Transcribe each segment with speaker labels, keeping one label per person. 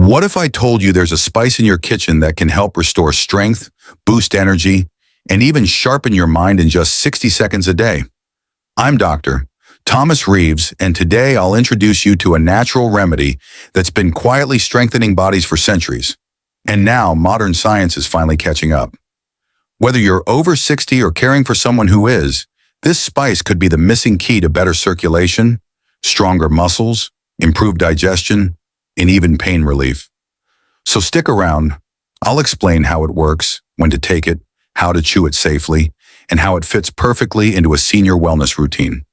Speaker 1: What if I told you there's a spice in your kitchen that can help restore strength, boost energy, and even sharpen your mind in just 60 seconds a day? I'm Dr. Thomas Reeves, and today I'll introduce you to a natural remedy that's been quietly strengthening bodies for centuries. And now modern science is finally catching up. Whether you're over 60 or caring for someone who is, this spice could be the missing key to better circulation, stronger muscles, improved digestion, and even pain relief. So stick around. I'll explain how it works, when to take it, how to chew it safely, and how it fits perfectly into a senior wellness routine.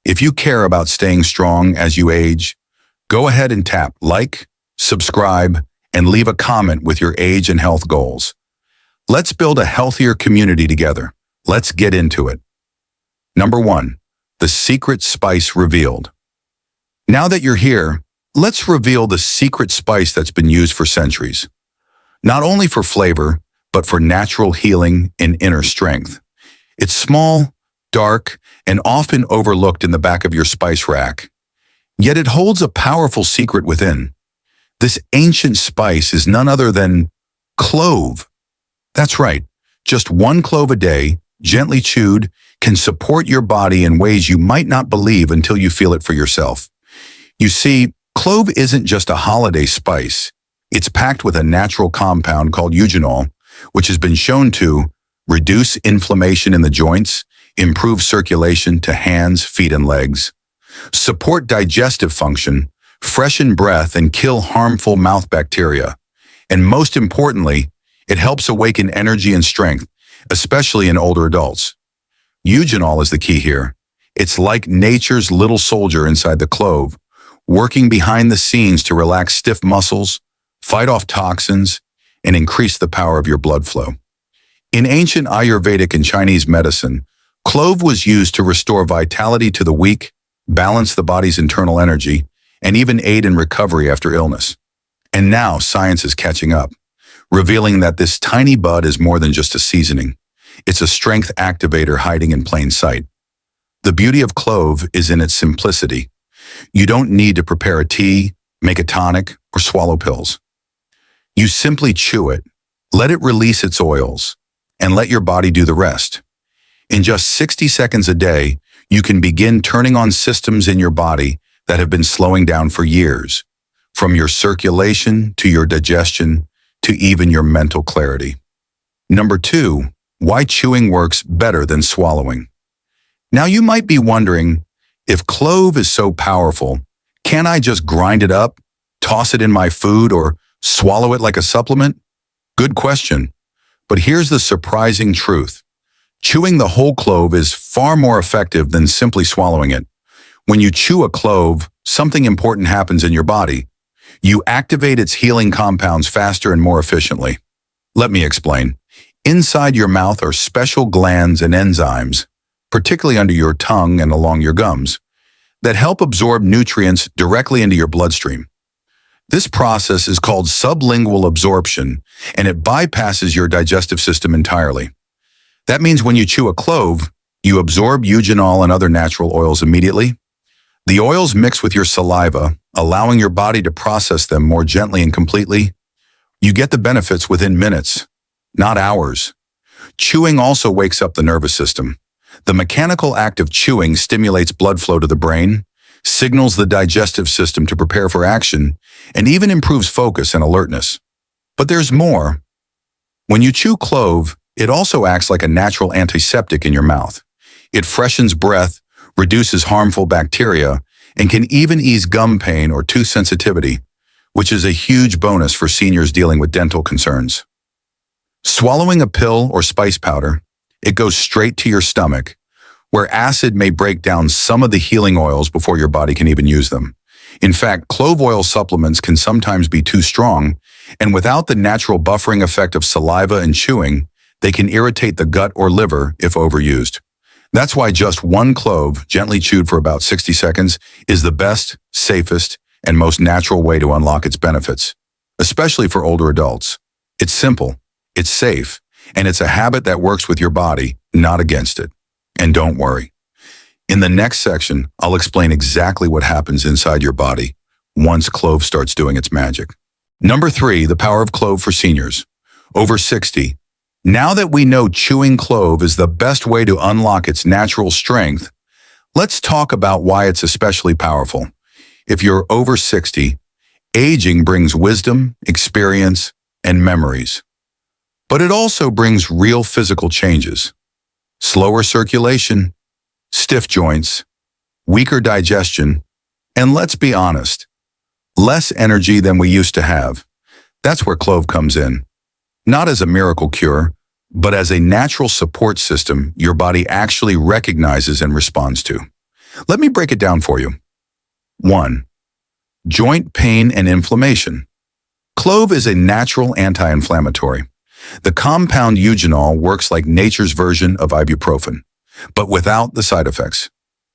Speaker 1: If you care about staying strong as you age, go ahead and tap like, subscribe, and leave a comment with your age and health goals. Let's build a healthier community together. Let's get into it. Number 1, the secret spice revealed. Now that you're here, let's reveal the secret spice that's been used for centuries. Not only for flavor, but for natural healing and inner strength. It's small, dark, and often overlooked in the back of your spice rack. Yet it holds a powerful secret within. This ancient spice is none other than clove. That's right, just 1 clove a day, gently chewed, can support your body in ways you might not believe until you feel it for yourself. You see, clove isn't just a holiday spice. It's packed with a natural compound called eugenol, which has been shown to reduce inflammation in the joints, improve circulation to hands, feet, and legs, support digestive function, freshen breath, and kill harmful mouth bacteria. And most importantly, it helps awaken energy and strength, especially in older adults. Eugenol is the key here. It's like nature's little soldier inside the clove, working behind the scenes to relax stiff muscles, fight off toxins, and increase the power of your blood flow. In ancient Ayurvedic and Chinese medicine, clove was used to restore vitality to the weak, balance the body's internal energy, and even aid in recovery after illness. And now science is catching up, revealing that this tiny bud is more than just a seasoning. It's a strength activator hiding in plain sight. The beauty of clove is in its simplicity. You don't need to prepare a tea, make a tonic, or swallow pills. You simply chew it, let it release its oils, and let your body do the rest. In just 60 seconds a day, you can begin turning on systems in your body that have been slowing down for years, from your circulation to your digestion to even your mental clarity. Number 2, why chewing works better than swallowing. Now you might be wondering, if clove is so powerful, can't I just grind it up, toss it in my food, or swallow it like a supplement? Good question. But here's the surprising truth. Chewing the whole clove is far more effective than simply swallowing it. When you chew a clove, something important happens in your body. You activate its healing compounds faster and more efficiently. Let me explain. Inside your mouth are special glands and enzymes, particularly under your tongue and along your gums, that help absorb nutrients directly into your bloodstream. This process is called sublingual absorption, and it bypasses your digestive system entirely. That means when you chew a clove, you absorb eugenol and other natural oils immediately. The oils mix with your saliva, allowing your body to process them more gently and completely. You get the benefits within minutes, not hours. Chewing also wakes up the nervous system. The mechanical act of chewing stimulates blood flow to the brain, signals the digestive system to prepare for action, and even improves focus and alertness. But there's more. When you chew clove, it also acts like a natural antiseptic in your mouth. It freshens breath, reduces harmful bacteria, and can even ease gum pain or tooth sensitivity, which is a huge bonus for seniors dealing with dental concerns. Swallowing a pill or spice powder, it goes straight to your stomach, where acid may break down some of the healing oils before your body can even use them. In fact, clove oil supplements can sometimes be too strong, and without the natural buffering effect of saliva and chewing, they can irritate the gut or liver if overused. That's why just 1 clove, gently chewed for about 60 seconds, is the best, safest, and most natural way to unlock its benefits, especially for older adults. It's simple, it's safe, and it's a habit that works with your body, not against it. And don't worry. In the next section, I'll explain exactly what happens inside your body once clove starts doing its magic. Number 3, the power of clove for seniors. Over 60. Now that we know chewing clove is the best way to unlock its natural strength, let's talk about why it's especially powerful. If you're over 60, aging brings wisdom, experience, and memories. But it also brings real physical changes. Slower circulation, stiff joints, weaker digestion, and let's be honest, less energy than we used to have. That's where clove comes in. Not as a miracle cure, but as a natural support system your body actually recognizes and responds to. Let me break it down for you. 1. Joint pain and inflammation. Clove is a natural anti-inflammatory. The compound eugenol works like nature's version of ibuprofen, but without the side effects.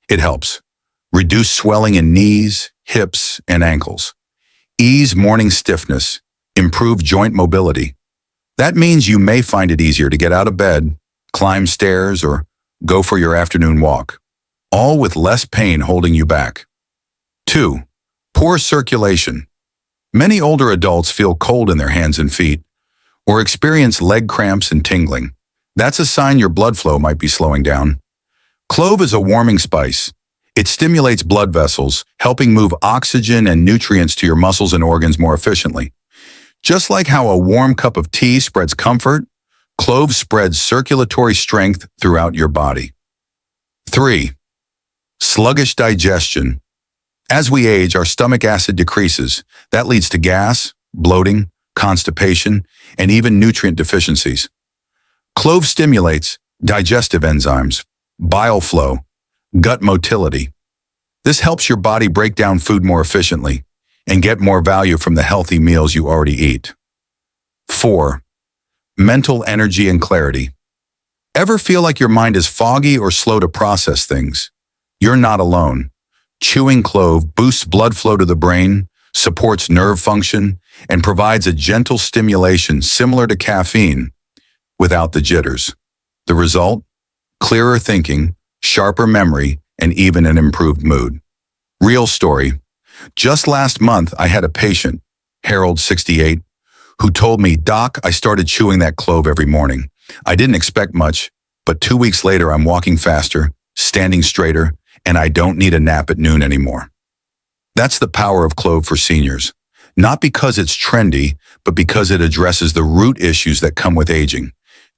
Speaker 1: It helps reduce swelling in knees, hips, and ankles, ease morning stiffness, improve joint mobility. That means you may find it easier to get out of bed, climb stairs, or go for your afternoon walk, all with less pain holding you back. 2. Poor circulation. Many older adults feel cold in their hands and feet, or experience leg cramps and tingling. That's a sign your blood flow might be slowing down. Clove is a warming spice. It stimulates blood vessels, helping move oxygen and nutrients to your muscles and organs more efficiently. Just like how a warm cup of tea spreads comfort, clove spreads circulatory strength throughout your body. 3. Sluggish digestion. As we age, our stomach acid decreases. That leads to gas, bloating, constipation, and even nutrient deficiencies. Clove stimulates digestive enzymes, bile flow, gut motility. This helps your body break down food more efficiently and get more value from the healthy meals you already eat. 4. Mental energy and clarity. Ever feel like your mind is foggy or slow to process things? You're not alone. Chewing clove boosts blood flow to the brain, supports nerve function, and provides a gentle stimulation similar to caffeine without the jitters. The result? Clearer thinking, sharper memory, and even an improved mood. Real story. Just last month, I had a patient, Harold, 68, who told me, "Doc, I started chewing that clove every morning. I didn't expect much, but 2 weeks later, I'm walking faster, standing straighter, and I don't need a nap at noon anymore." That's the power of clove for seniors. Not because it's trendy, but because it addresses the root issues that come with aging,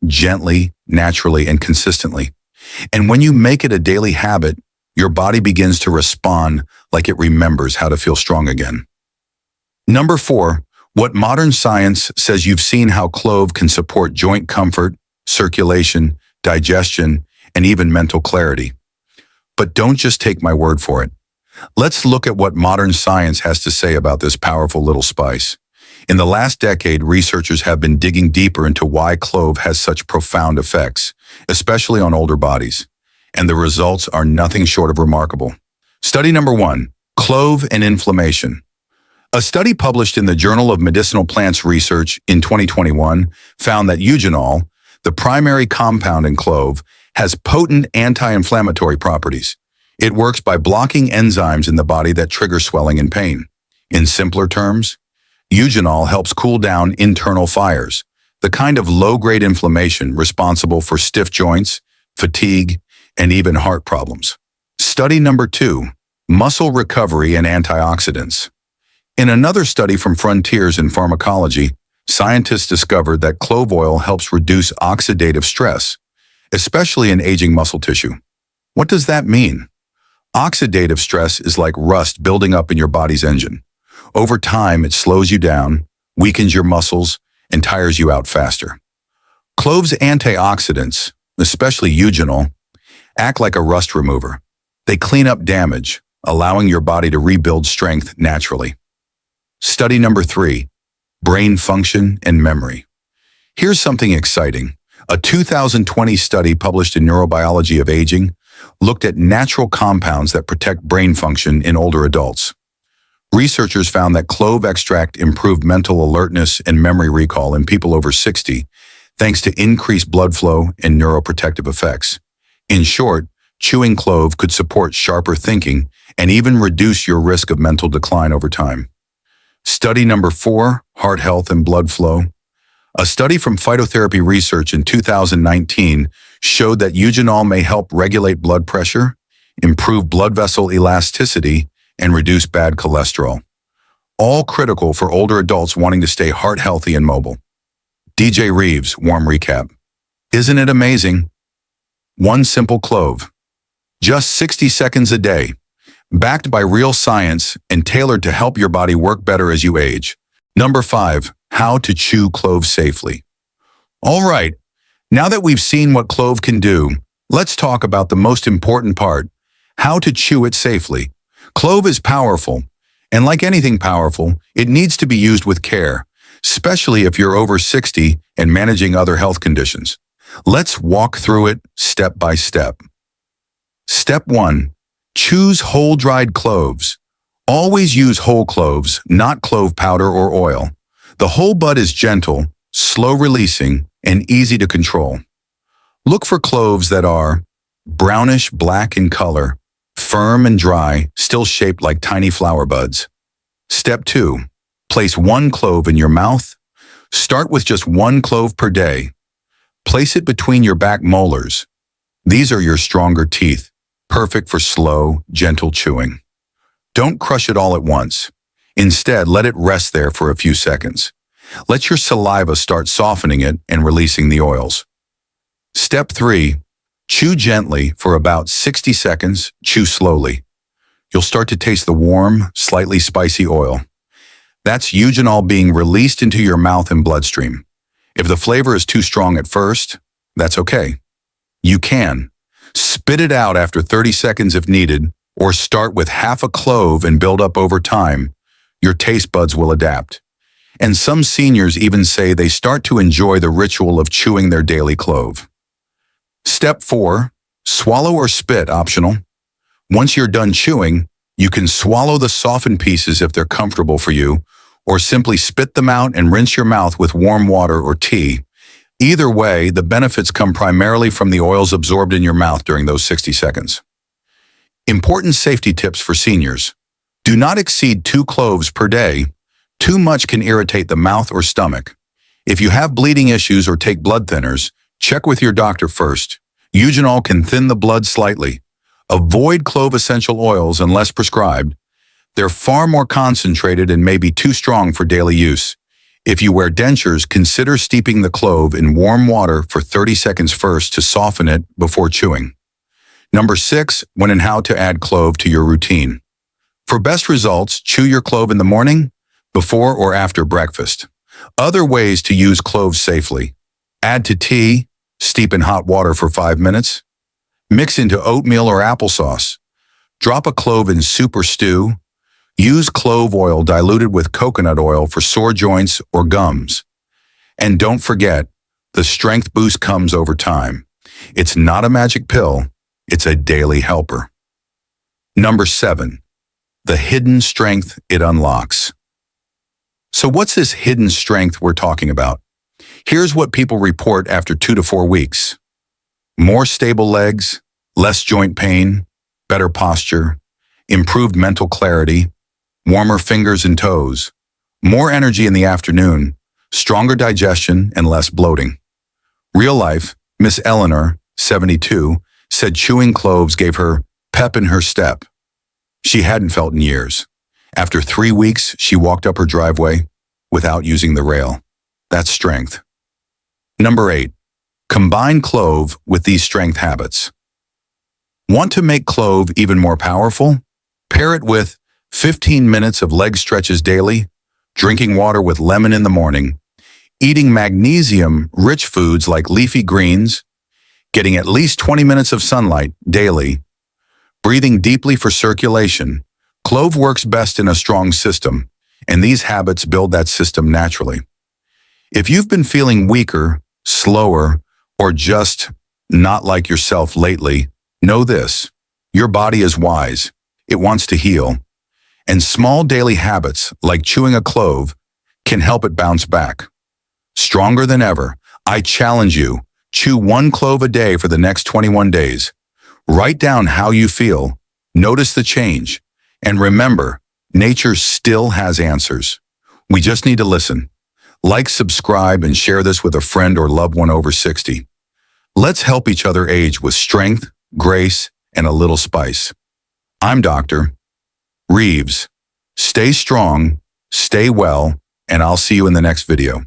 Speaker 1: gently, naturally, and consistently. And when you make it a daily habit, your body begins to respond like it remembers how to feel strong again. Number 4, what modern science says. You've seen how clove can support joint comfort, circulation, digestion, and even mental clarity. But don't just take my word for it. Let's look at what modern science has to say about this powerful little spice. In the last decade, researchers have been digging deeper into why clove has such profound effects, especially on older bodies. And the results are nothing short of remarkable. Study number 1, clove and inflammation. A study published in the Journal of Medicinal Plants Research in 2021 found that eugenol, the primary compound in clove, has potent anti-inflammatory properties. It works by blocking enzymes in the body that trigger swelling and pain. In simpler terms, eugenol helps cool down internal fires, the kind of low-grade inflammation responsible for stiff joints, fatigue, and even heart problems. Study number 2, muscle recovery and antioxidants. In another study from Frontiers in Pharmacology, scientists discovered that clove oil helps reduce oxidative stress, especially in aging muscle tissue. What does that mean? Oxidative stress is like rust building up in your body's engine. Over time, it slows you down, weakens your muscles, and tires you out faster. Clove's antioxidants, especially eugenol, act like a rust remover. They clean up damage, allowing your body to rebuild strength naturally. Study number 3, brain function and memory. Here's something exciting. A 2020 study published in Neurobiology of Aging looked at natural compounds that protect brain function in older adults. Researchers found that clove extract improved mental alertness and memory recall in people over 60, thanks to increased blood flow and neuroprotective effects. In short, chewing clove could support sharper thinking and even reduce your risk of mental decline over time. Study number 4, heart health and blood flow. A study from phytotherapy research in 2019 showed that eugenol may help regulate blood pressure, improve blood vessel elasticity, and reduce bad cholesterol. All critical for older adults wanting to stay heart healthy and mobile. DJ Reeves, warm recap. Isn't it amazing? One simple clove. Just 60 seconds a day. Backed by real science and tailored to help your body work better as you age. Number 5, how to chew clove safely. All right, now that we've seen what clove can do, let's talk about the most important part, how to chew it safely. Clove is powerful, and like anything powerful, it needs to be used with care, especially if you're over 60 and managing other health conditions. Let's walk through it step by step. Step 1. Choose whole dried cloves. Always use whole cloves, not clove powder or oil. The whole bud is gentle, slow releasing, and easy to control. Look for cloves that are brownish black in color, firm and dry, still shaped like tiny flower buds. Step 2. Place 1 clove in your mouth. Start with just 1 clove per day. Place it between your back molars. These are your stronger teeth, perfect for slow, gentle chewing. Don't crush it all at once. Instead, let it rest there for a few seconds. Let your saliva start softening it and releasing the oils. Step 3. Chew gently for about 60 seconds. Chew slowly. You'll start to taste the warm, slightly spicy oil. That's eugenol being released into your mouth and bloodstream. If the flavor is too strong at first, that's okay. You can spit it out after 30 seconds if needed, or start with half a clove and build up over time. Your taste buds will adapt. And some seniors even say they start to enjoy the ritual of chewing their daily clove. Step 4. Swallow or spit, optional. Once you're done chewing, you can swallow the softened pieces if they're comfortable for you, or simply spit them out and rinse your mouth with warm water or tea. Either way, the benefits come primarily from the oils absorbed in your mouth during those 60 seconds. Important safety tips for seniors. Do not exceed 2 cloves per day. Too much can irritate the mouth or stomach. If you have bleeding issues or take blood thinners, check with your doctor first. Eugenol can thin the blood slightly. Avoid clove essential oils unless prescribed. They're far more concentrated and may be too strong for daily use. If you wear dentures, consider steeping the clove in warm water for 30 seconds first to soften it before chewing. Number 6, when and how to add clove to your routine. For best results, chew your clove in the morning, before or after breakfast. Other ways to use cloves safely. Add to tea, steep in hot water for 5 minutes. Mix into oatmeal or applesauce. Drop a clove in soup or stew. Use clove oil diluted with coconut oil for sore joints or gums. And don't forget, the strength boost comes over time. It's not a magic pill, it's a daily helper. Number 7, the hidden strength it unlocks. So what's this hidden strength we're talking about? Here's what people report after 2 to 4 weeks. More stable legs, less joint pain, better posture, improved mental clarity, warmer fingers and toes, more energy in the afternoon, stronger digestion, and less bloating. Real life, Miss Eleanor, 72, said chewing cloves gave her pep in her step. She hadn't felt in years. After 3 weeks, she walked up her driveway without using the rail. That's strength. Number 8, combine clove with these strength habits. Want to make clove even more powerful? Pair it with 15 minutes of leg stretches daily, drinking water with lemon in the morning, eating magnesium-rich foods like leafy greens, getting at least 20 minutes of sunlight daily, breathing deeply for circulation. Clove works best in a strong system, and these habits build that system naturally. If you've been feeling weaker, slower, or just not like yourself lately, know this: your body is wise. It wants to heal. And small daily habits, like chewing a clove, can help it bounce back. Stronger than ever, I challenge you, chew 1 clove a day for the next 21 days. Write down how you feel, notice the change, and remember, nature still has answers. We just need to listen. Like, subscribe, and share this with a friend or loved one over 60. Let's help each other age with strength, grace, and a little spice. I'm Dr. Reeves. Stay strong, stay well, and I'll see you in the next video.